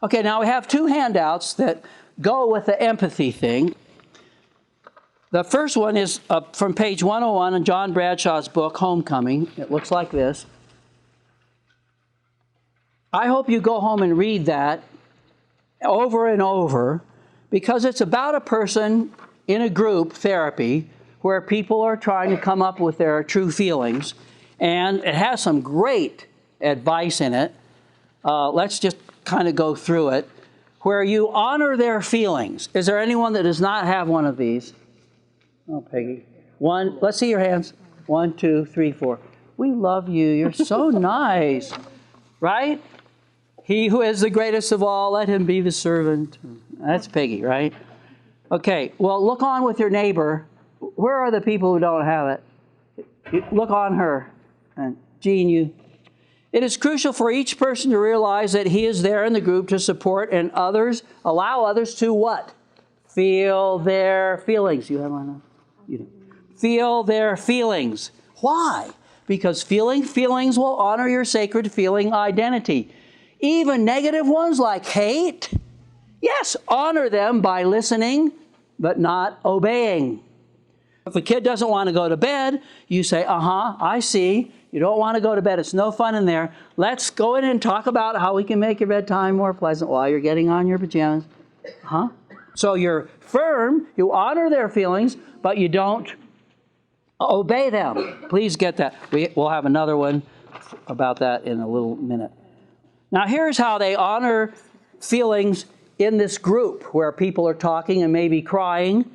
Okay, now we have two handouts that go with the empathy thing. The first one is from page 101 in John Bradshaw's book, Homecoming. It looks like this. I hope you go home and read that over and over, because it's about a person in a group therapy where people are trying to come up with their true feelings. And it has some great advice in it. Let's just kind of go through it. Where you honor their feelings. Is there anyone that does not have one of these? Oh, Peggy. One. Let's see your hands. 1, 2, 3, 4. We love you. You're so nice. Right? He who is the greatest of all, let him be the servant. That's Peggy, right? Okay. Well, look on with your neighbor. Where are the people who don't have it? Look on her. And Jean, you. It is crucial for each person to realize that he is there in the group to support and allow others to what? Feel their feelings. You have one? You don't. Feel their feelings. Why? Because feelings will honor your sacred feeling identity. Even negative ones like hate, yes, honor them by listening, but not obeying. If a kid doesn't want to go to bed, you say, I see. You don't want to go to bed. It's no fun in there. Let's go in and talk about how we can make your bedtime more pleasant while you're getting on your pajamas. So you're firm, you honor their feelings, but you don't obey them. Please get that. We'll have another one about that in a little minute. Now here's how they honor feelings in this group where people are talking and maybe crying.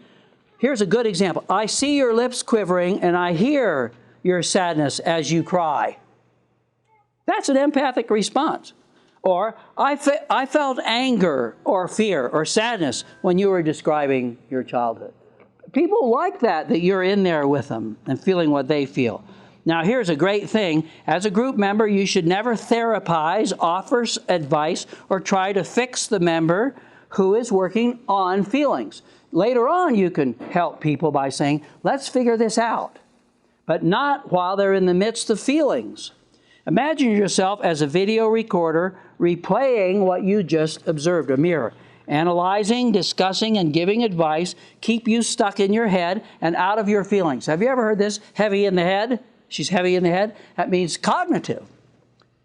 Here's a good example. I see your lips quivering and I hear your sadness as you cry. That's an empathic response. Or, I felt anger or fear or sadness when you were describing your childhood. People like that you're in there with them and feeling what they feel. Now, here's a great thing. As a group member, you should never therapize, offer advice, or try to fix the member who is working on feelings. Later on, you can help people by saying, let's figure this out. But not while they're in the midst of feelings. Imagine yourself as a video recorder replaying what you just observed, a mirror. Analyzing, discussing, and giving advice keep you stuck in your head and out of your feelings. Have you ever heard this? Heavy in the head? She's heavy in the head. That means cognitive.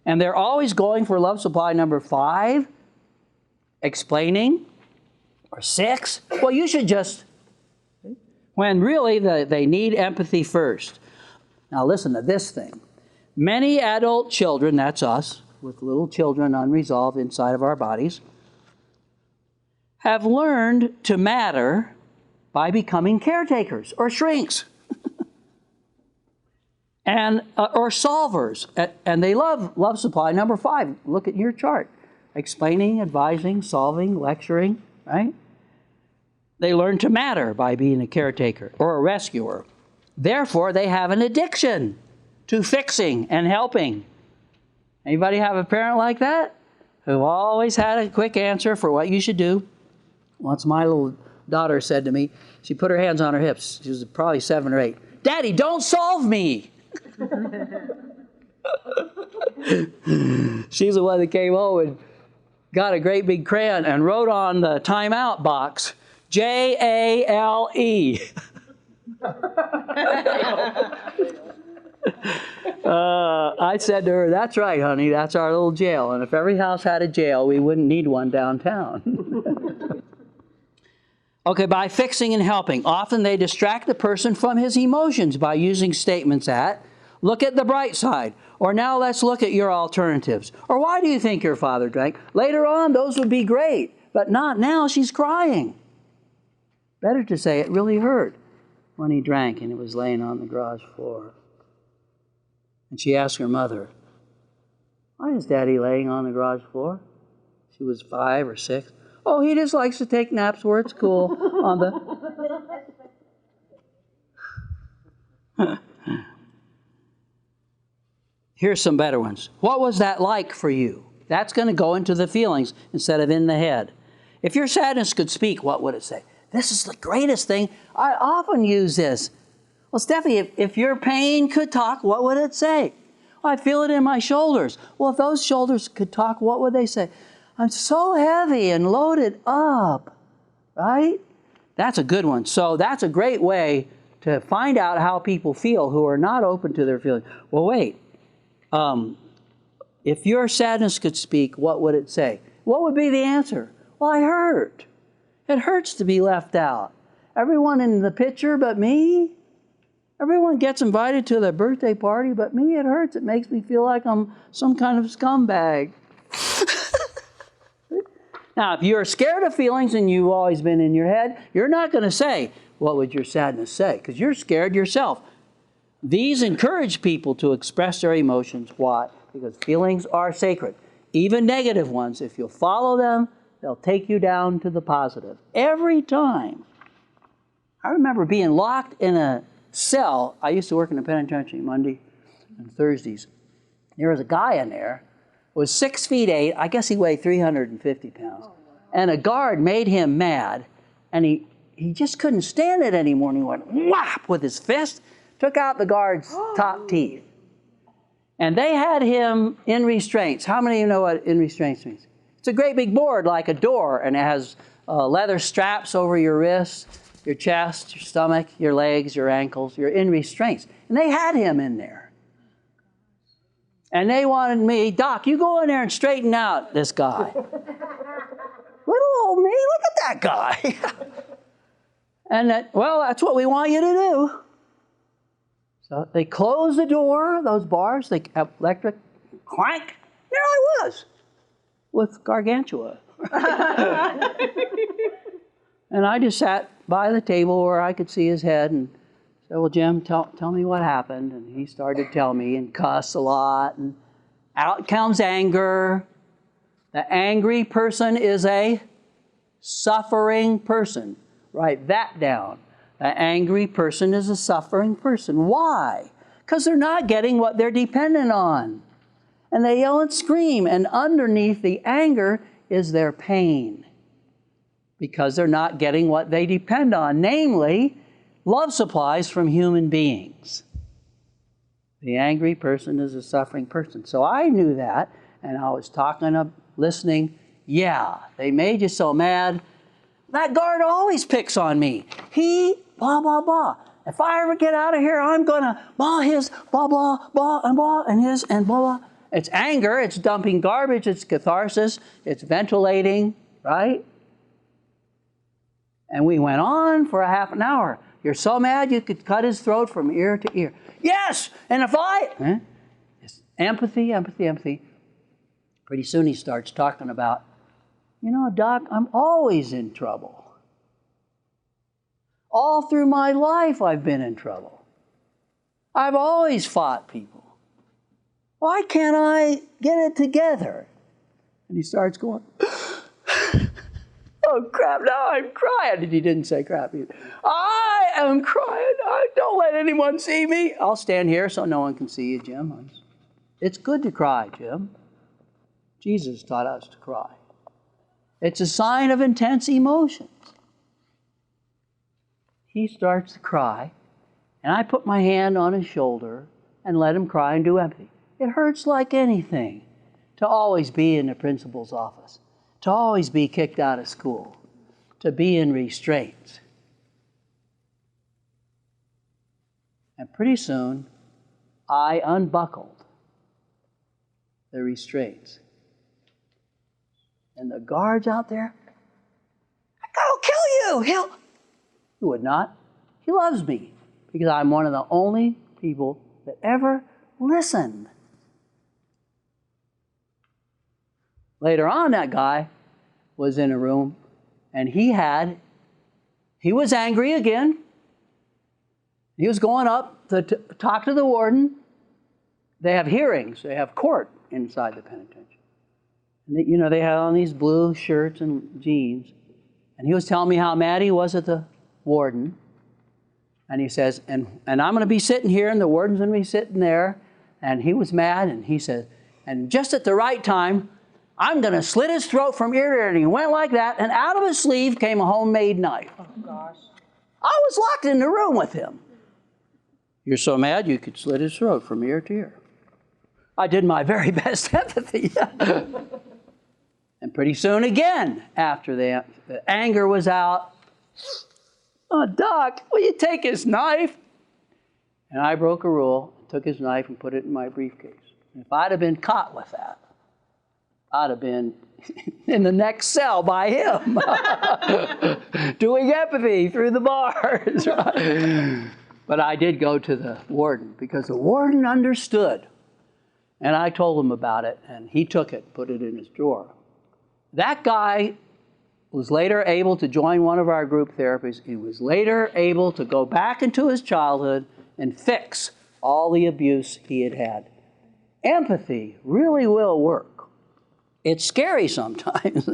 And they're always going for love supply number 5, explaining, or 6. Well, you should just, when really they need empathy first. Now listen to this thing. Many adult children, that's us, with little children unresolved inside of our bodies, have learned to matter by becoming caretakers or shrinks and or solvers. And they love supply number 5. Look at your chart. Explaining, advising, solving, lecturing, right? They learn to matter by being a caretaker or a rescuer. Therefore, they have an addiction to fixing and helping. Anybody have a parent like that? Who always had a quick answer for what you should do? Once my little daughter said to me, she put her hands on her hips. She was probably 7 or 8. Daddy, don't solve me. She's the one that came home and got a great big crayon and wrote on the timeout box, J-A-L-E. I said to her, that's right, honey, that's our little jail. And if every house had a jail, we wouldn't need one downtown. Okay, by fixing and helping. Often they distract the person from his emotions by using statements at, look at the bright side, or now let's look at your alternatives, or why do you think your father drank? Later on, those would be great, but not now, she's crying. Better to say it really hurt when he drank and it was laying on the garage floor. And she asked her mother, why is Daddy laying on the garage floor? She was 5 or 6. Oh, he just likes to take naps where it's cool on the... Here's some better ones. What was that like for you? That's going to go into the feelings instead of in the head. If your sadness could speak, what would it say? This is the greatest thing. I often use this. Well, Steffi, if your pain could talk, what would it say? Well, I feel it in my shoulders. Well, if those shoulders could talk, what would they say? I'm so heavy and loaded up, right? That's a good one. So that's a great way to find out how people feel who are not open to their feelings. Well, wait. If your sadness could speak, what would it say? What would be the answer? Well, I hurt. It hurts to be left out. Everyone in the picture but me. Everyone gets invited to their birthday party but me. It hurts. It makes me feel like I'm some kind of scumbag. Now, if you're scared of feelings and you've always been in your head, you're not going to say, what would your sadness say? Because you're scared yourself. These encourage people to express their emotions. Why? Because feelings are sacred. Even negative ones, if you'll follow them, they'll take you down to the positive. Every time. I remember being locked in a cell. I used to work in the penitentiary Monday and Thursdays. There was a guy in there who was 6'8". I guess he weighed 350 pounds. And a guard made him mad, and he just couldn't stand it anymore. And he went whap with his fist, took out the guard's top teeth. And they had him in restraints. How many of you know what in restraints means? It's a great big board like a door, and it has leather straps over your wrists, your chest, your stomach, your legs, your ankles. You're in restraints. And they had him in there. And they wanted me, Doc, you go in there and straighten out this guy. Little old me, look at that guy. And well, that's what we want you to do. So they closed the door, those bars, they electric clank. There I was with Gargantua. And I just sat by the table where I could see his head and said, well, Jim, tell me what happened. And he started to tell me and cuss a lot. And out comes anger. The angry person is a suffering person. Write that down. The angry person is a suffering person. Why? Because they're not getting what they're dependent on. And they yell and scream. And underneath the anger is their pain. Because they're not getting what they depend on. Namely, love supplies from human beings. The angry person is a suffering person. So I knew that. And I was listening. Yeah, they made you so mad. That guard always picks on me. He, blah, blah, blah. If I ever get out of here, I'm going to blah his, blah, blah, blah, and his, and blah, blah. It's anger. It's dumping garbage. It's catharsis. It's ventilating, right? And we went on for a half an hour. You're so mad you could cut his throat from ear to ear. Yes! And if it's empathy, empathy, empathy. Pretty soon he starts talking about, you know, Doc, I'm always in trouble. All through my life I've been in trouble. I've always fought people. Why can't I get it together? And he starts going, oh, crap, now I'm crying. And he didn't say crap either. I am crying. Don't let anyone see me. I'll stand here so no one can see you, Jim. It's good to cry, Jim. Jesus taught us to cry. It's a sign of intense emotions. He starts to cry, and I put my hand on his shoulder and let him cry and do empathy. It hurts like anything to always be in the principal's office, to always be kicked out of school, to be in restraints. And pretty soon, I unbuckled the restraints. And the guards out there, I'll kill you. He would not. He loves me because I'm one of the only people that ever listened. Later on, that guy was in a room, and he was angry again. He was going up to talk to the warden. They have hearings. They have court inside the penitentiary. And they had on these blue shirts and jeans. And he was telling me how mad he was at the warden. And he says, and I'm going to be sitting here, and the warden's going to be sitting there. And he was mad, and he said, and just at the right time, I'm going to slit his throat from ear to ear. And he went like that, and out of his sleeve came a homemade knife. Oh, gosh. I was locked in the room with him. You're so mad you could slit his throat from ear to ear. I did my very best empathy. And pretty soon again, after the anger was out, "Oh, Doc, will you take his knife?" And I broke a rule, took his knife and put it in my briefcase. And if I'd have been caught with that, I'd have been in the next cell by him, doing empathy through the bars. But I did go to the warden because the warden understood. And I told him about it, and he took it, put it in his drawer. That guy was later able to join one of our group therapies. He was later able to go back into his childhood and fix all the abuse he had had. Empathy really will work. It's scary sometimes,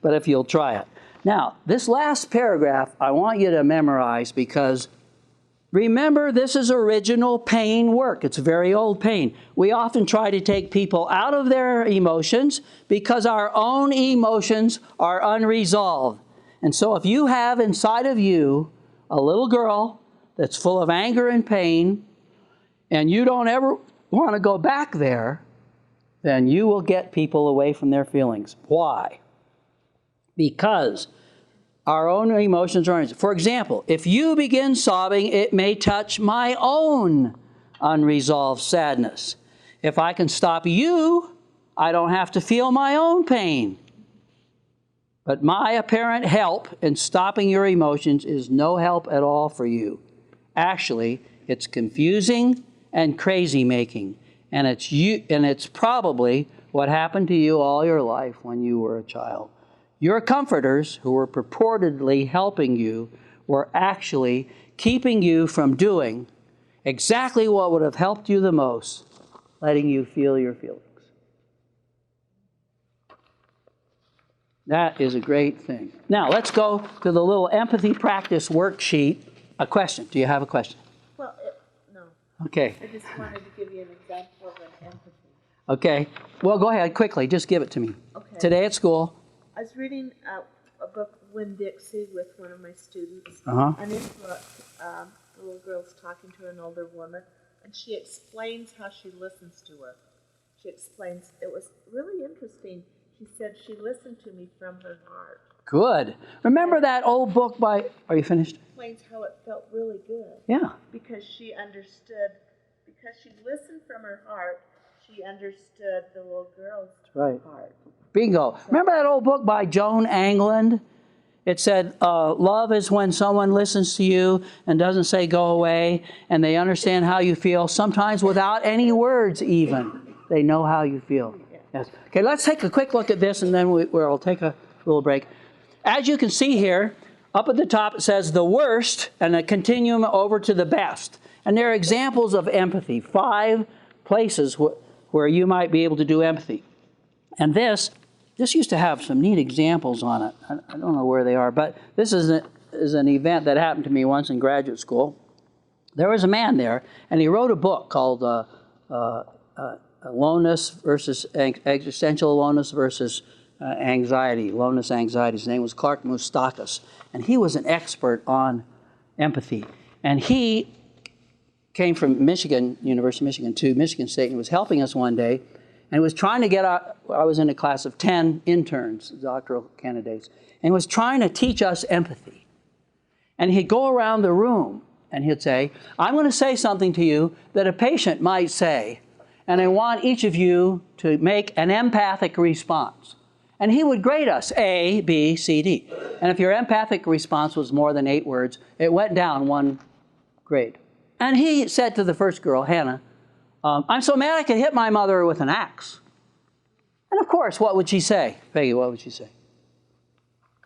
but if you'll try it. Now, this last paragraph I want you to memorize because remember, this is original pain work. It's very old pain. We often try to take people out of their emotions because our own emotions are unresolved. And so if you have inside of you a little girl that's full of anger and pain, and you don't ever want to go back there, then you will get people away from their feelings. Why? Because our own emotions are, for example, if you begin sobbing, it may touch my own unresolved sadness. If I can stop you, I don't have to feel my own pain. But my apparent help in stopping your emotions is no help at all for you. Actually, it's confusing and crazy making. And it's probably what happened to you all your life when you were a child. Your comforters, who were purportedly helping you, were actually keeping you from doing exactly what would have helped you the most, letting you feel your feelings. That is a great thing. Now, let's go to the little empathy practice worksheet. A question. Do you have a question? Well, no. Okay. I just wanted to give you an example of an empathy. Okay. Well, go ahead quickly. Just give it to me. Okay. Today at school. I was reading a book, Winn-Dixie, with one of my students. Uh-huh. And in the book, the little girl's talking to an older woman, and she explains how she listens to her. She explains, it was really interesting. She said she listened to me from her heart. Good. Remember that old book by, are you finished? Explains how it felt really good. Yeah. Because she understood, because she listened from her heart, she understood the little girl's heart. Bingo. Remember that old book by Joan Anglin? It said, love is when someone listens to you and doesn't say go away, and they understand how you feel, sometimes without any words even. They know how you feel. Yes. Okay, let's take a quick look at this, and then we'll take a little break. As you can see here, up at the top it says the worst, and a continuum over to the best. And there are examples of empathy, 5 places where you might be able to do empathy. And this used to have some neat examples on it. I don't know where they are, but this is an event that happened to me once in graduate school. There was a man there, and he wrote a book called Aloneness versus Existential Aloneness versus Anxiety, Aloneness, Anxiety. His name was Clark Moustakas, and he was an expert on empathy. And he came from Michigan, University of Michigan, to Michigan State, and was helping us one day, and was trying to get out. I was in a class of 10 interns, doctoral candidates, and was trying to teach us empathy. And he'd go around the room, and he'd say, I'm going to say something to you that a patient might say, and I want each of you to make an empathic response. And he would grade us, A, B, C, D. And if your empathic response was more than 8 words, it went down 1 grade. And he said to the first girl, Hannah, I'm so mad I could hit my mother with an axe. And of course, what would she say? Peggy, what would she say?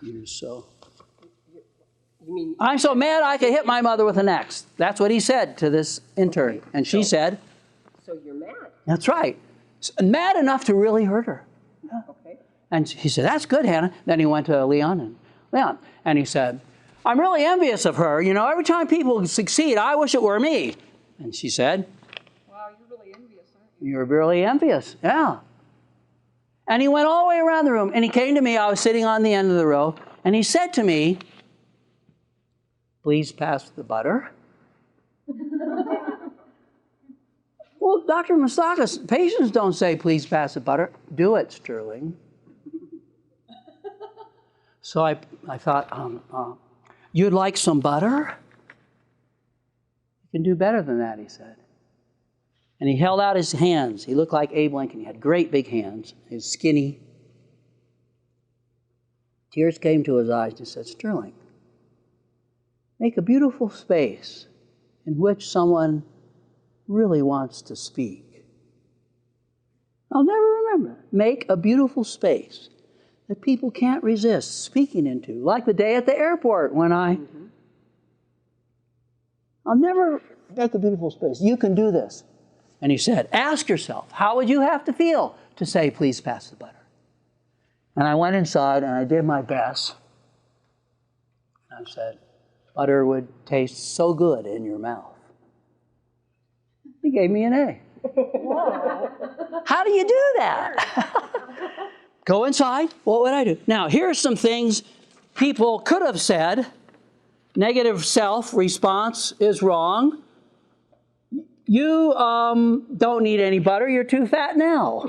You're so... You mean... I'm so mad I could hit my mother with an axe. That's what he said to this intern. Okay. And she said... So you're mad. That's right. Mad enough to really hurt her. Yeah. Okay. And he said, that's good, Hannah. Then he went to Leon, and he said, I'm really envious of her. You know, every time people succeed, I wish it were me. And she said, wow, you're really envious, aren't you? You're really envious, yeah. And he went all the way around the room, and he came to me. I was sitting on the end of the row, and he said to me, please pass the butter. Well, Dr. Moustakas, patients don't say, please pass the butter. Do it, Sterling. So I thought, you'd like some butter? You can do better than that, he said. And he held out his hands. He looked like Abe Lincoln. He had great big hands. He was skinny. Tears came to his eyes and he said, Sterling, make a beautiful space in which someone really wants to speak. I'll never remember. Make a beautiful space that people can't resist speaking into, like the day at the airport when I'll never make a beautiful space. You can do this. And he said, ask yourself, how would you have to feel to say, please pass the butter? And I went inside and I did my best. And I said, butter would taste so good in your mouth. He gave me an A. How do you do that? Go inside. What would I do? Now, here are some things people could have said. Negative self-response is wrong. You don't need any butter. You're too fat now.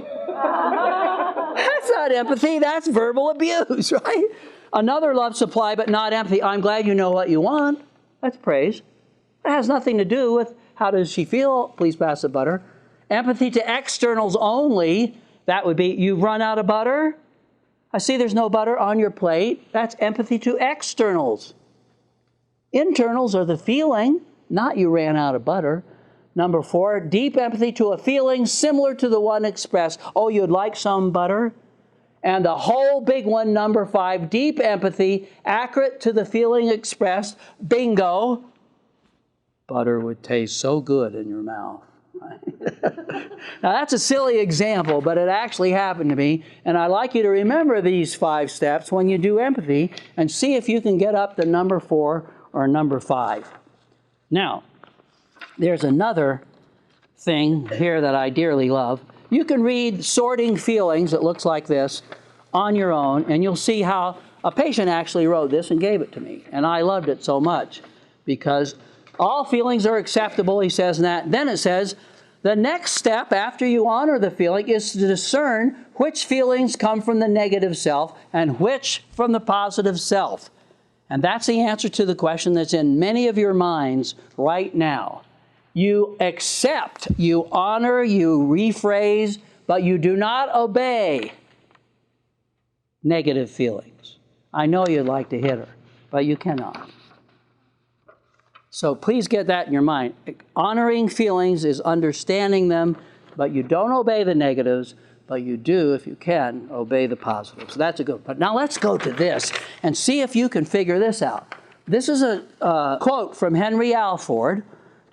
That's not empathy. That's verbal abuse, right? Another love supply, but not empathy. I'm glad you know what you want. That's praise. It has nothing to do with how does she feel. Please pass the butter. Empathy to externals only. That would be, you've run out of butter. I see there's no butter on your plate. That's empathy to externals. Internals are the feeling, not you ran out of butter. Number 4, deep empathy to a feeling similar to the one expressed. Oh, you'd like some butter? And the whole big one, number 5, deep empathy, accurate to the feeling expressed. Bingo. Butter would taste so good in your mouth. Now, that's a silly example, but it actually happened to me. And I'd like you to remember these 5 steps when you do empathy and see if you can get up to number 4 or number 5. Now, there's another thing here that I dearly love. You can read Sorting Feelings, it looks like this, on your own, and you'll see how a patient actually wrote this and gave it to me. And I loved it so much because all feelings are acceptable, he says that. Then it says, the next step after you honor the feeling is to discern which feelings come from the negative self and which from the positive self. And that's the answer to the question that's in many of your minds right now. You accept, you honor, you rephrase, but you do not obey negative feelings. I know you'd like to hit her, but you cannot. So please get that in your mind. Honoring feelings is understanding them, but you don't obey the negatives, but you do, if you can, obey the positives. So that's a good one. But now let's go to this and see if you can figure this out. This is a quote from Henry Alford,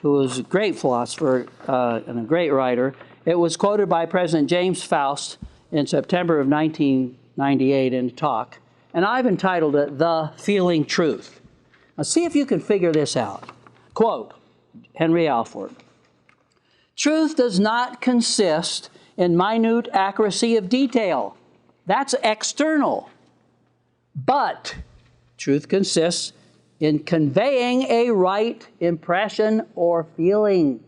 who was a great philosopher and a great writer. It was quoted by President James Faust in September of 1998 in a talk, and I've entitled it, The Feeling Truth. Now see if you can figure this out. Quote, Henry Alford, truth does not consist in minute accuracy of detail. That's external. But truth consists in conveying a right impression or feeling.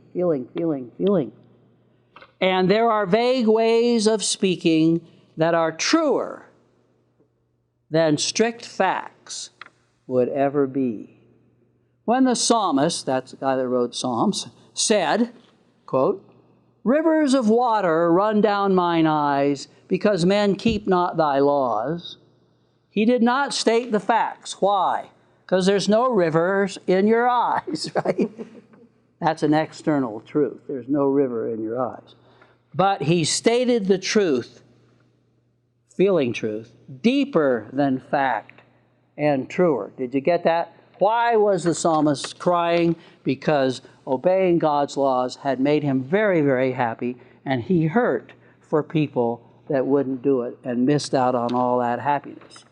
And there are vague ways of speaking that are truer than strict facts would ever be. When the psalmist, that's the guy that wrote Psalms, said, quote, rivers of water run down mine eyes because men keep not thy laws, he did not state the facts. Why? Because there's no rivers in your eyes, right? That's an external truth. There's no river in your eyes. But he stated the truth, feeling truth, deeper than fact and truer. Did you get that? Why was the psalmist crying? Because obeying God's laws had made him very, very happy, and he hurt for people that wouldn't do it and missed out on all that happiness.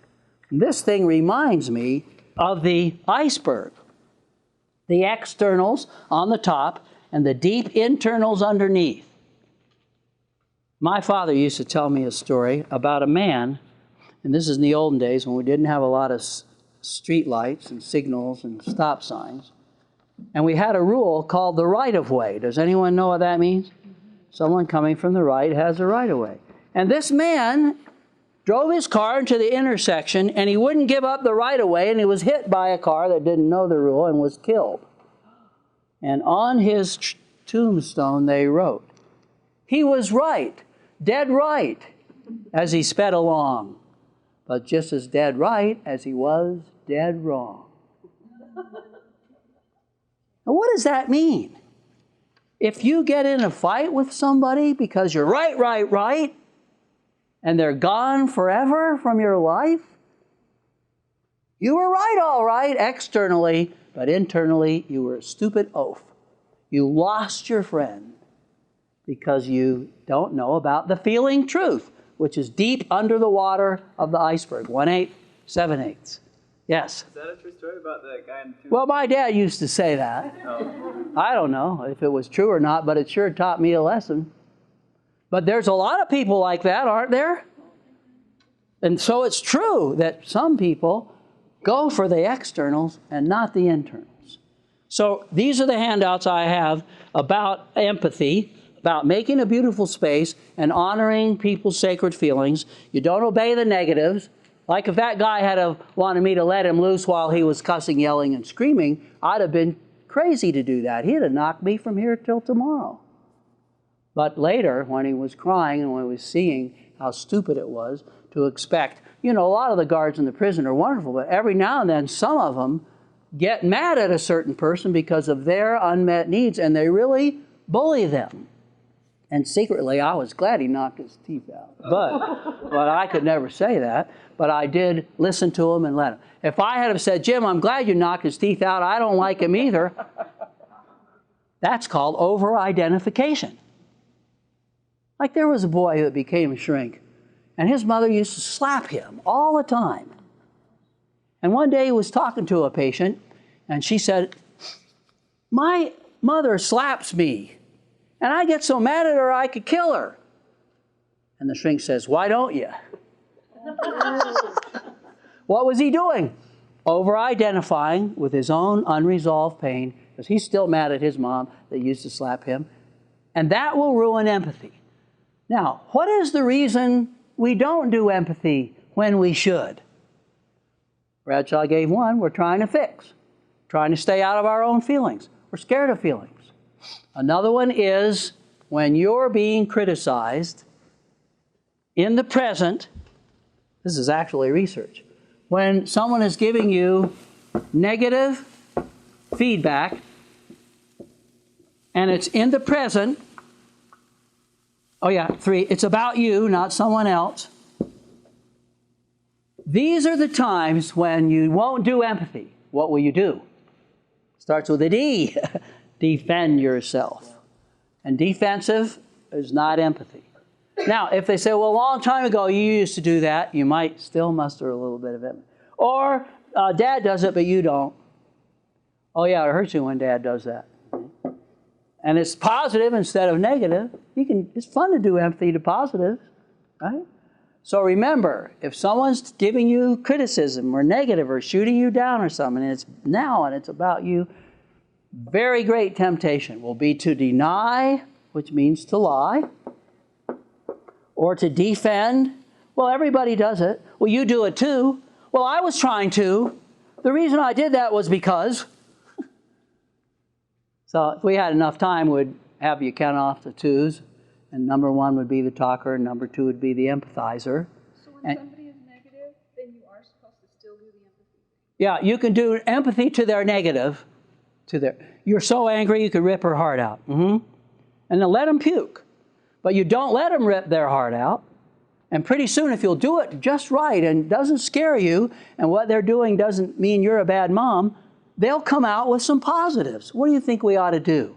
This thing reminds me of the iceberg. The externals on the top and the deep internals underneath. My father used to tell me a story about a man, and this is in the olden days when we didn't have a lot of street lights and signals and stop signs. And we had a rule called the right-of-way. Does anyone know what that means? Someone coming from the right has a right-of-way. And this man drove his car into the intersection, and he wouldn't give up the right-of-way, and he was hit by a car that didn't know the rule and was killed. And on his tombstone they wrote, "He was right, dead right, as he sped along, but just as dead right as he was dead wrong." Now, what does that mean? If you get in a fight with somebody because you're right, and they're gone forever from your life, you were right, all right, externally, but internally you were a stupid oaf. You lost your friend because you don't know about the feeling truth, which is deep under the water of the iceberg, 1/8, 7/8. Yes? Is that a true story about the guy in the Well, my dad used to say that. Oh. I don't know if it was true or not, but it sure taught me a lesson. But there's a lot of people like that, aren't there? And so it's true that some people go for the externals and not the internals. So these are the handouts I have about empathy, about making a beautiful space and honoring people's sacred feelings. You don't obey the negatives. Like if that guy had wanted me to let him loose while he was cussing, yelling, and screaming, I'd have been crazy to do that. He'd have knocked me from here till tomorrow. But later, when he was crying and when he was seeing how stupid it was to expect, a lot of the guards in the prison are wonderful, but every now and then some of them get mad at a certain person because of their unmet needs, and they really bully them. And secretly, I was glad he knocked his teeth out. But I could never say that. But I did listen to him and let him. If I had have said, "Jim, I'm glad you knocked his teeth out. I don't like him either," that's called over-identification. Like there was a boy that became a shrink, and his mother used to slap him all the time. And one day he was talking to a patient, and she said, "My mother slaps me. And I get so mad at her, I could kill her." And the shrink says, "Why don't you?" What was he doing? Over-identifying with his own unresolved pain, because he's still mad at his mom that used to slap him. And that will ruin empathy. Now, what is the reason we don't do empathy when we should? Bradshaw gave one. We're trying to fix, trying to stay out of our own feelings. We're scared of feelings. Another one is when you're being criticized in the present. This is actually research. When someone is giving you negative feedback and it's in the present, it's about you, not someone else. These are the times when you won't do empathy. What will you do? Starts with a D. Defend yourself. And defensive is not empathy. Now, if they say, "Well, a long time ago you used to do that," you might still muster a little bit of empathy. Or, "Dad does it, but you don't." "Oh yeah, it hurts you when Dad does that." And it's positive instead of negative. It's fun to do empathy to positives, right? So remember, if someone's giving you criticism or negative or shooting you down or something, and it's about you, very great temptation will be to deny, which means to lie, or to defend. "Well, everybody does it." "Well, you do it too." "Well, I was trying to. The reason I did that was because." So if we had enough time, we'd have you count off the twos, and number one would be the talker, and number two would be the empathizer. So when somebody is negative, then you are supposed to still do the empathy. Yeah, you can do empathy to their negative. You're so angry you could rip her heart out. And then let them puke. But you don't let them rip their heart out. And pretty soon, if you'll do it just right and doesn't scare you, and what they're doing doesn't mean you're a bad mom, they'll come out with some positives. What do you think we ought to do?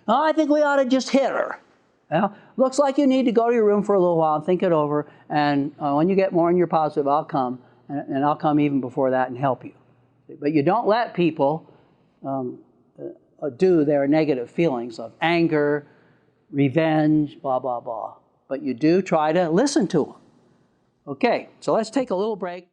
"Oh, I think we ought to just hit her." Well, looks like you need to go to your room for a little while and think it over. And when you get more in your positive, I'll come. And I'll come even before that and help you. But you don't let people do their negative feelings of anger, revenge, blah, blah, blah. But you do try to listen to them. Okay, so let's take a little break.